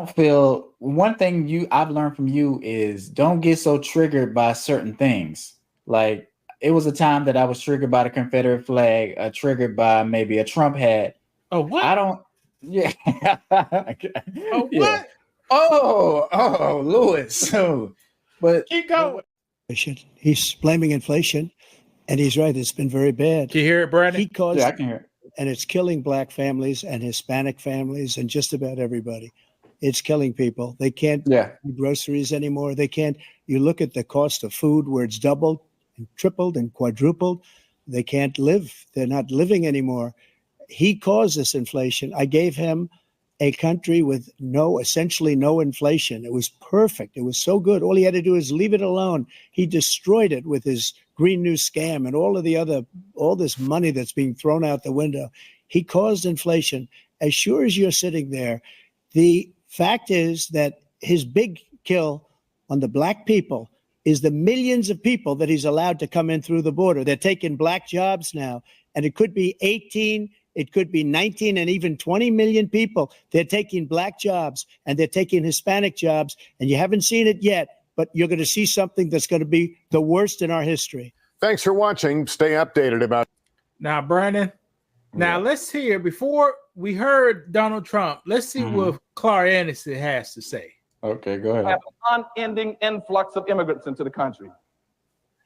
Feel one thing I've learned from you is don't get so triggered by certain things. Like it was a time that I was triggered by the Confederate flag, triggered by maybe a Trump hat. Oh, what? I don't. Yeah. Oh, Yeah. what? Oh, Lewis. So, but Keep going. He's blaming inflation, and he's right. It's been very bad. Can you hear it, Brandon? He caused, yeah, I can hear it. and it's killing black families and Hispanic families and just about everybody. It's killing people. They can't buy groceries anymore. They can't. You look at the cost of food where it's doubled and tripled and quadrupled. They can't live. They're not living anymore. He caused this inflation. I gave him a country with essentially no inflation. It was perfect. It was so good. All he had to do is leave it alone. He destroyed it with his Green New scam and all this money that's being thrown out the window. He caused inflation. As sure as you're sitting there, the fact is that his big kill on the black people is the millions of people that he's allowed to come in through the border. They're taking black jobs now, and it could be 18, it could be 19 and even 20 million people. They're taking black jobs and they're taking Hispanic jobs, and you haven't seen it yet, but you're going to see something that's going to be the worst in our history. Thanks for watching. Stay updated about. Now, Brandon, let's hear, before we heard Donald Trump, let's see what Clark Anderson has to say. Okay, go ahead. Have an unending influx of immigrants into the country.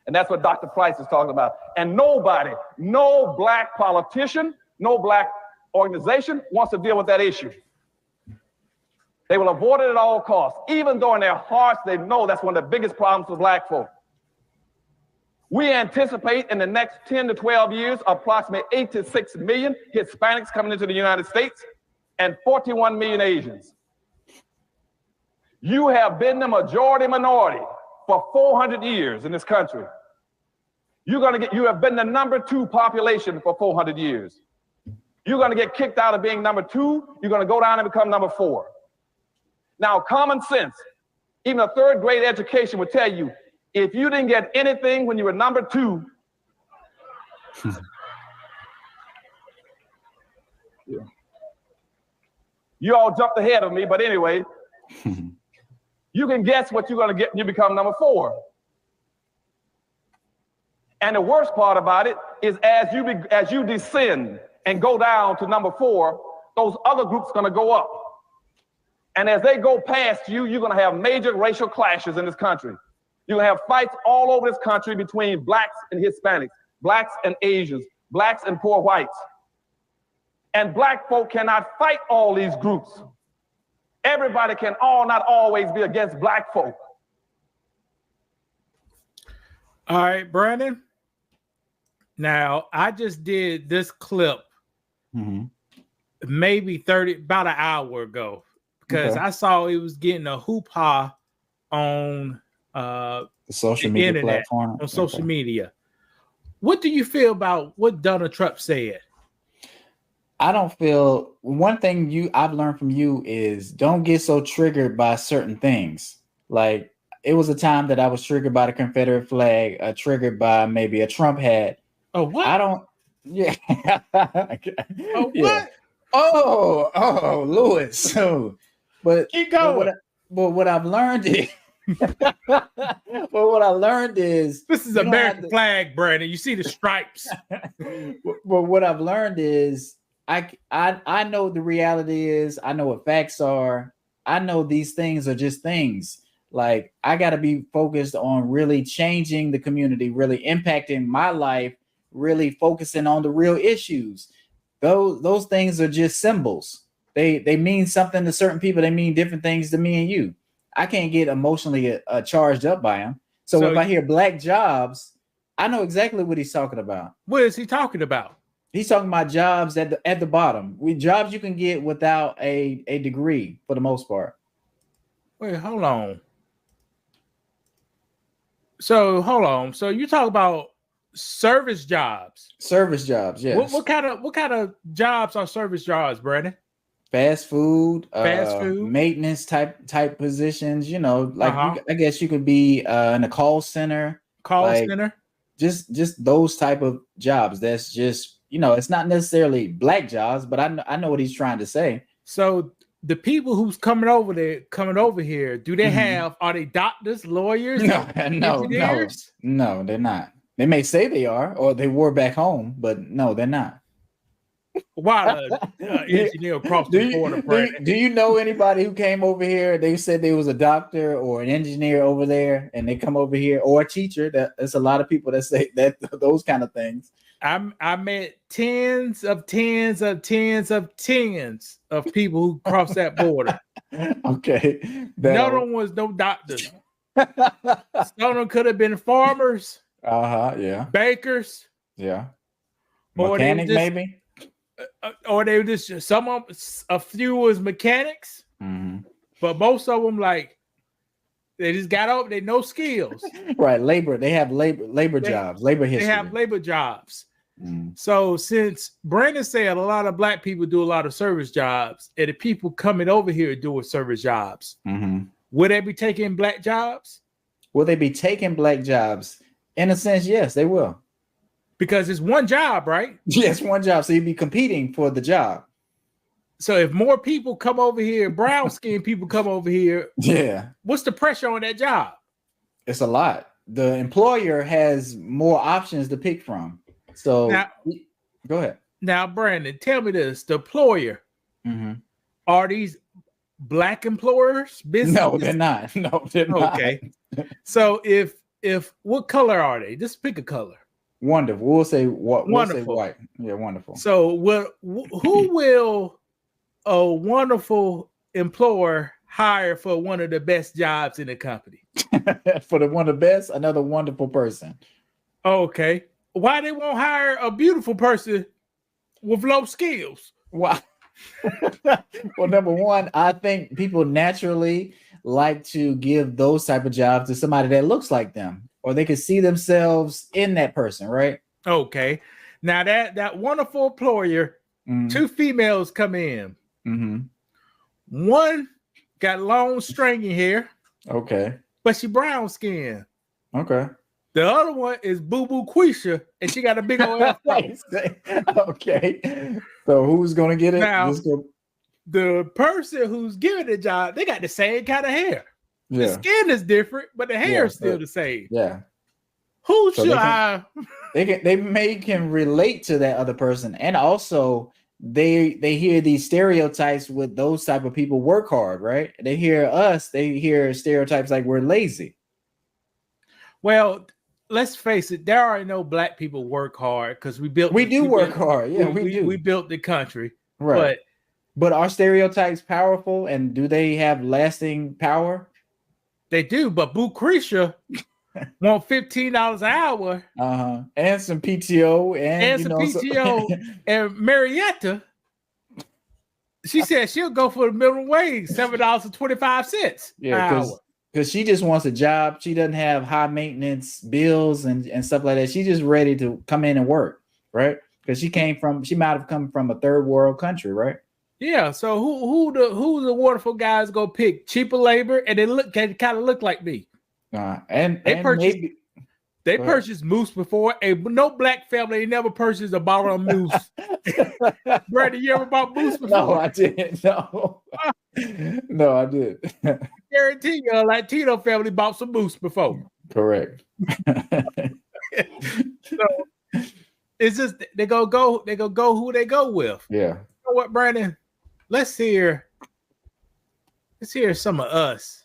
And that's what Dr. Price is talking about. And nobody, no black politician, no black organization wants to deal with that issue. They will avoid it at all costs, even though in their hearts they know that's one of the biggest problems for black folk. We anticipate in the next 10 to 12 years, approximately 8 to 6 million Hispanics coming into the United States and 41 million Asians. You have been the majority minority for 400 years in this country. You have been the number 2 population for 400 years. You're going to get kicked out of being number 2. You're going to go down and become number 4. Now, common sense, even a third grade education would tell you, if you didn't get anything when you were number 2, you all jumped ahead of me, but anyway, you can guess what you're going to get when you become number 4. And the worst part about it is as you descend and go down to number 4, those other groups are going to go up. And as they go past you, you're going to have major racial clashes in this country. You're going to have fights all over this country between blacks and Hispanics, blacks and Asians, blacks and poor whites. And black folk cannot fight all these groups. Everybody can not always be against black folk. All right, Brandon. Now, I just did this clip maybe about an hour ago because I saw it was getting a hoo-ha on the social media internet, platform. on social media. What do you feel about what Donald Trump said? I don't feel, one thing I've learned from you is don't get so triggered by certain things. Like it was a time that I was triggered by the Confederate flag, triggered by maybe a Trump hat. Oh, what? I don't. Yeah. Oh, yeah. what? Oh, Lewis. So, but keep going. But what I've learned is, what I learned is this is American flag, Brandon. You see the stripes. But what I've learned is I know the reality is, I know what facts are. I know these things are just things. Like I got to be focused on really changing the community, really impacting my life, really focusing on the real issues. Those things are just symbols. They mean something to certain people. They mean different things to me and you. I can't get emotionally charged up by them. So if I hear black jobs, I know exactly what he's talking about. What is he talking about? He's talking about jobs at the bottom. Jobs you can get without a degree for the most part. Wait, hold on. So hold on. So you talk about service jobs. Service jobs, yes. What kind of jobs are service jobs, Brandon? Fast food, food, maintenance type positions. You know, like I guess you could be in a call center. Just those type of jobs. That's just, you know, it's not necessarily black jobs, but I know what he's trying to say. So the people who's coming over here, do they have? Are they doctors, lawyers, engineers? No, they're not. They may say they are, or they were back home, but no, they're not. Why engineer across the border? Do you know anybody who came over here? They said they was a doctor or an engineer over there, and they come over here, or a teacher. There's a lot of people that say that those kind of things. I met tens of people who crossed that border. Okay, none of them was no doctors. Some of them could have been farmers. Yeah. Bakers. Yeah. Mechanic, maybe. Or they were just a few was mechanics, but most of them they just got over. They no skills. Right, labor. They have labor jobs, labor history. They have labor jobs. So since Brandon said a lot of black people do a lot of service jobs, and the people coming over here doing service jobs, will they be taking black jobs? Will they be taking black jobs? In a sense, yes, they will. Because it's one job, right? Yes, one job. So you'd be competing for the job. So if more people come over here, brown skinned people come over here, what's the pressure on that job? It's a lot. The employer has more options to pick from. So now, go ahead. Now, Brandon, tell me this: the employer, are these black employers? No, they're not. No, they're not. Okay. So if what color are they? Just pick a color. Wonderful. We'll say what? Wonderful. We'll say white. Yeah, wonderful. So, who will a wonderful employer hire for one of the best jobs in the company? For one of the best, another wonderful person. Okay. Why they won't hire a beautiful person with low skills? Why? Well, number one, I think people naturally like to give those type of jobs to somebody that looks like them, or they can see themselves in that person, right? Okay. Now that wonderful employer, two females come in. One got long stringy hair. Okay. But she brown skin. Okay. The other one is Boo Boo Quisha, and she got a big old face. Okay. So who's gonna get it? Now, the person who's giving the job, they got the same kind of hair. Yeah. The skin is different, but the hair is still the same. Yeah. Who should I? They can relate to that other person, and also they hear these stereotypes with those type of people work hard, right? They hear stereotypes like we're lazy. Well, let's face it, there are no black people work hard because we do work hard. Yeah, we do. We built the country, right? But are stereotypes powerful, and do they have lasting power? They do, but Boo Krisha want $15 an hour, and some PTO, and Marietta. She said she'll go for the minimum wage, $7.25 an hour. Because she just wants a job. She doesn't have high maintenance bills and stuff like that. She's just ready to come in and work, right? Because she might have come from a third world country, right? Yeah. So who the wonderful guys go pick? Cheaper labor, and they kind of look like me. They purchased moose before. No black family never purchased a bottle of moose. Brandon, you ever bought moose before? No, I didn't. No, I did. Guarantee you, a Latino family bought some moose before. Correct. So it's just they go who they go with. Yeah. You know what, Brandon? Let's hear some of us.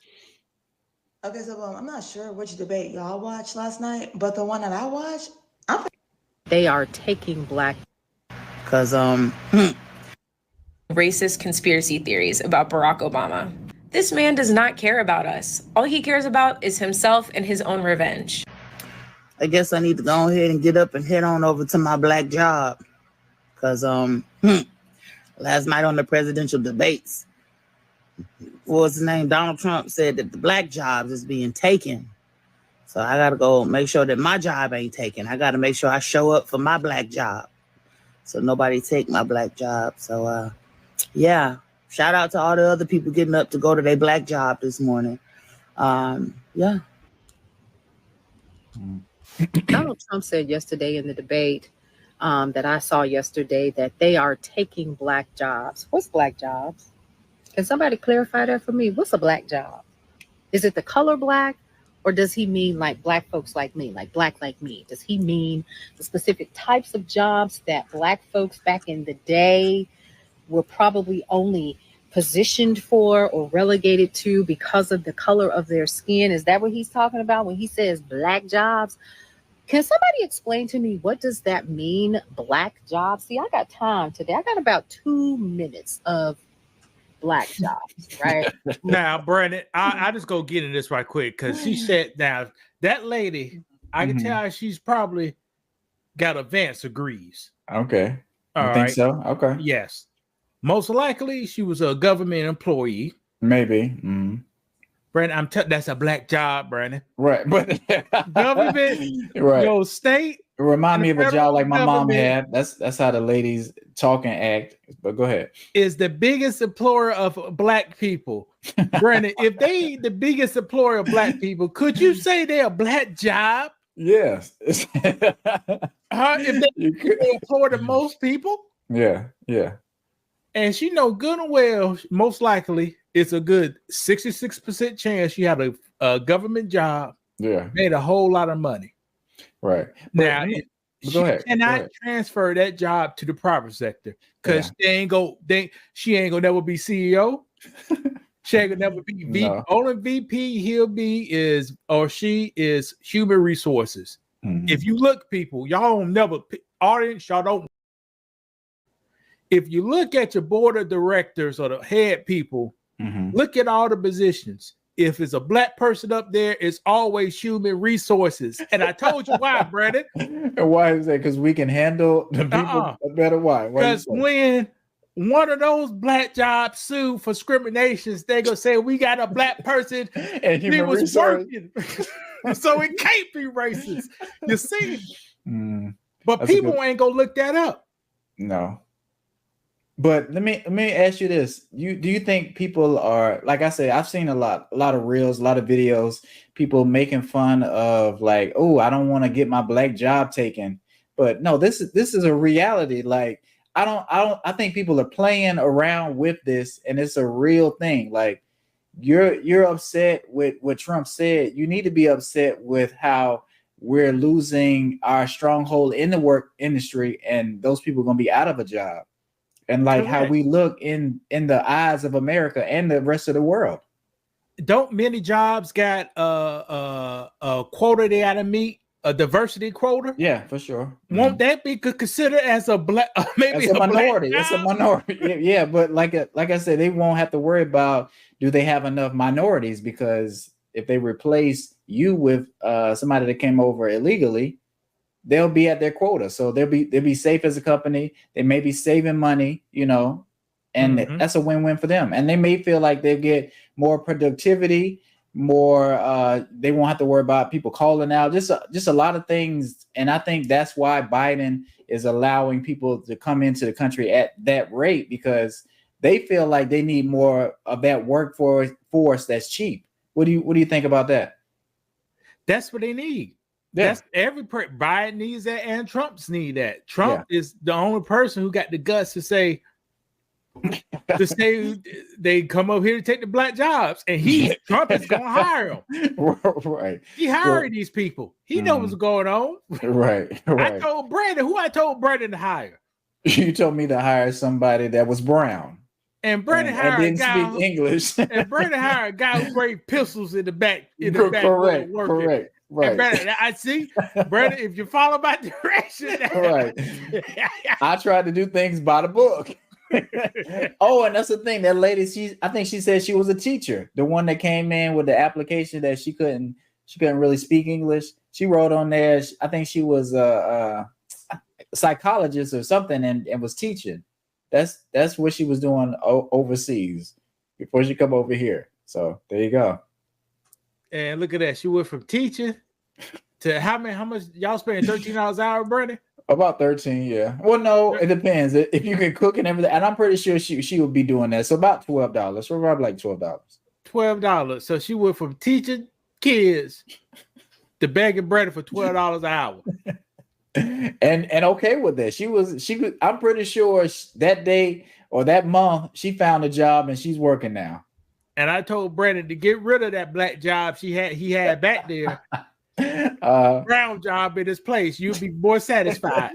Okay, so I'm not sure which debate y'all watched last night, but the one that I watched, they are taking black because racist conspiracy theories about Barack Obama. This man does not care about us. All he cares about is himself and his own revenge. I guess I need to go ahead and get up and head on over to my black job. Because last night on the presidential debates, what was his name? Donald Trump said that the black jobs is being taken. So I got to go make sure that my job ain't taken. I got to make sure I show up for my black job. So nobody take my black job. So, yeah. Shout out to all the other people getting up to go to their black job this morning. Yeah. Donald Trump said yesterday in the debate that I saw yesterday that they are taking black jobs. What's black jobs? Can somebody clarify that for me? What's a black job? Is it the color black, or does he mean like black folks like me, like black like me? Does he mean the specific types of jobs that black folks back in the day were probably only positioned for or relegated to because of the color of their skin? Is that what he's talking about when he says black jobs? Can somebody explain to me, what does that mean, black jobs? See, I got time today. I got about 2 minutes of black jobs, right? Now, Brandon, I just go get in this right quick because she said, now that lady, I can tell she's probably got advanced degrees. Okay. All I right. think so. Okay. Yes. Most likely she was a government employee. Maybe. Brandon, that's a black job, Brandon. Right. But government, right. Your state. Remind me of a job like my mom had. That's how the ladies talk and act. But go ahead. Is the biggest employer of black people. Brandon, if they the biggest employer of black people, could you say they're a black job? Yes. If they employ the most people? Yeah. And she know good and well, most likely it's a good 66% chance she had a government job. Yeah. Made a whole lot of money. Right. Now, go ahead. Cannot transfer that job to the private sector because she ain't gonna never be CEO. She ain't gonna never be VP. No. Only VP he'll be she is human resources. If you look, people, y'all don't never audience, y'all don't. If you look at your board of directors or the head people, look at all the positions. If it's a black person up there, it's always human resources. And I told you why, Brandon. And why is that? Because we can handle the people better. Why? Because when one of those black jobs sue for discriminations, they gonna say we got a black person and he was working. So it can't be racist. You see? But people ain't gonna look that up. No. But let me ask you this. Do you think people are, like I said, I've seen a lot of reels, a lot of videos, people making fun of like, oh, I don't want to get my black job taken. But no, this is a reality. Like, I think people are playing around with this, and it's a real thing. Like, you're upset with what Trump said. You need to be upset with how we're losing our stronghold in the work industry, and those people are gonna be out of a job. And like how we look in the eyes of America and the rest of the world. Don't many jobs got a quota they gotta meet, a diversity quota? Yeah, for sure. Won't that be considered as a black, maybe as a minority? It's a minority. Yeah, but like I said, they won't have to worry about do they have enough minorities, because if they replace you with somebody that came over illegally, they'll be at their quota. So they'll be safe as a company. They may be saving money, and that's a win-win for them. And they may feel like they get more productivity, more they won't have to worry about people calling out, just a lot of things. And I think that's why Biden is allowing people to come into the country at that rate, because they feel like they need more of that workforce that's cheap. What do you think about that? That's what they need. Yeah. That's Biden needs that, and Trump's need that. Trump is the only person who got the guts to say they come over here to take the black jobs, and Trump is gonna hire them. Right. He hired these people. He knows what's going on. Right. I told Brandon to hire. You told me to hire somebody that was brown. And Brandon hired a guy speak English. And Brandon hired a guy who bring pistols in the back. Correct. Right. Brandon, I see, Brandon, if you follow my direction. Right. I tried to do things by the book. Oh, and that's the thing. That lady, I think she said she was a teacher. The one that came in with the application that she couldn't really speak English. She wrote on there, I think she was a psychologist or something, and was teaching. That's what she was doing overseas before she come over here. So there you go. And look at that. She went from teaching to how much y'all spending $13 an hour, Brandon? About 13, yeah. Well, no, it depends. If you can cook and everything, and I'm pretty sure she would be doing that. So about $12. So probably like $12. $12. So she went from teaching kids to begging Brandon for $12 an hour. And okay with that. She was I'm pretty sure that day or that month she found a job and she's working now. And I told Brandon to get rid of that black job he had back there. Brown job in his place. You'd be more satisfied.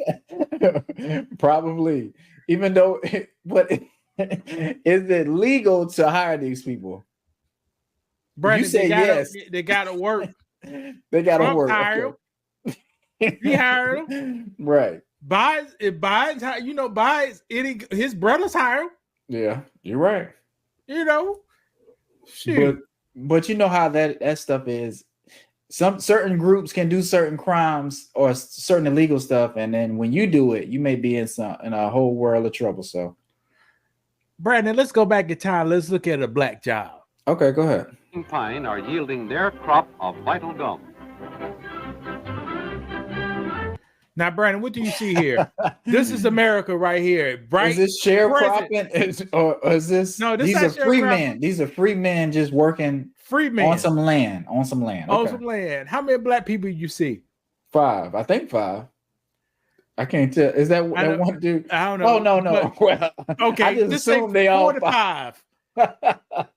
Probably. Even though, but is it legal to hire these people? Brandon, you say yes. They gotta work. They gotta work. Hire okay. He hired him. Right. Biden's his brothers hire him. Yeah, you're right. Shoot. But you know how that stuff is. Some certain groups can do certain crimes or certain illegal stuff, and then when you do it, you may be in a whole world of trouble. So, Brandon, let's go back in time. Let's look at a black job. Okay, go ahead. Pine are yielding their crop of vital gum. Now, Brandon, what do you see here? This is America right here. Right? Is this sharecropping, or is this? No, this these are free men. These are free men just working. Free men on some land. On some land. Okay. On some land. How many black people you see? 5. I think 5. I can't tell. Is that one dude? I don't know. Oh no. Well, okay. I just assume they all 5.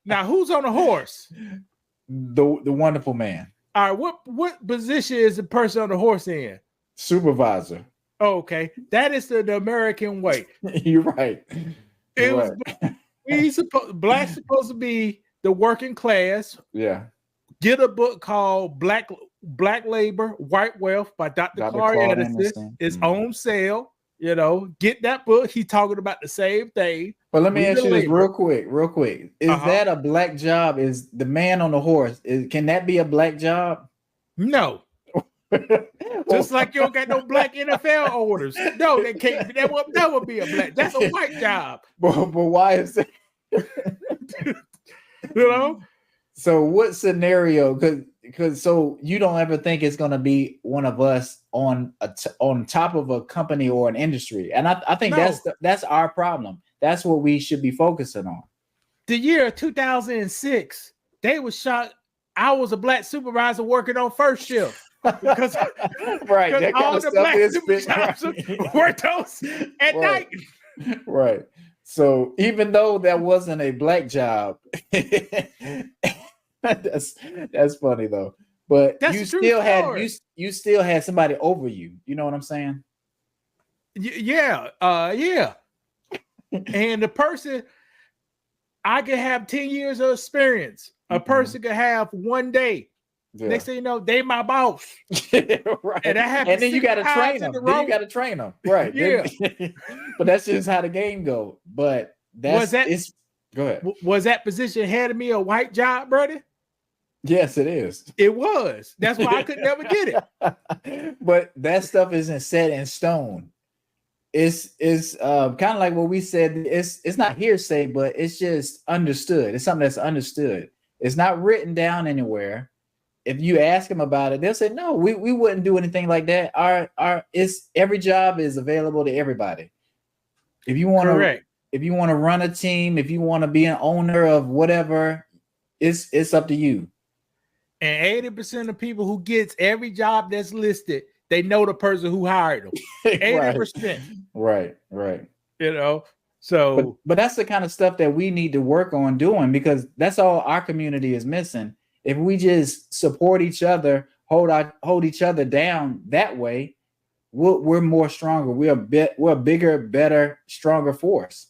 Now, who's on a horse? The wonderful man. All right. What position is the person on the horse in? Supervisor. Okay, that is the American way. You're right. Black's supposed to be the working class. Yeah. Get a book called Black Labor, White Wealth by Dr. Clark Edison. It's on sale. Get that book. He's talking about the same thing. But let me ask you this real quick. Is that a black job? Is the man on the horse? Can that be a black job? No. Just like you don't got no black NFL owners. No, they can't. That would be a black. That's a white job. But why is that? So what scenario? Because so you don't ever think it's going to be one of us on top of a company or an industry, and I think that's our problem. That's what we should be focusing on. The year 2006, they was shocked. I was a black supervisor working on first shift. Because right, all the black supervisors worked those at night. Right. So even though that wasn't a black job, that's funny though. But you still had somebody over you. You know what I'm saying? Yeah. And the person, I could have 10 years of experience. A person could have 1 day. Yeah. Next thing you know, they my boss. Right. And then you got to train them. Right. Yeah. But that's just how the game goes. But go ahead. Was that position ahead of me a white job, brother? Yes, it is. It was. That's why I could never get it. But that stuff isn't set in stone. It's kind of like what we said. It's not hearsay, but it's just understood. It's something that's understood. It's not written down anywhere. If you ask them about it, they'll say, no, we wouldn't do anything like that. Every job is available to everybody. If you want to run a team, if you want to be an owner of whatever, it's up to you. And 80% of people who gets every job that's listed, they know the person who hired them. 80%. Right. So but that's the kind of stuff that we need to work on doing, because that's all our community is missing. If we just support each other, hold each other down that way, we're more stronger. We're a bigger, better, stronger force.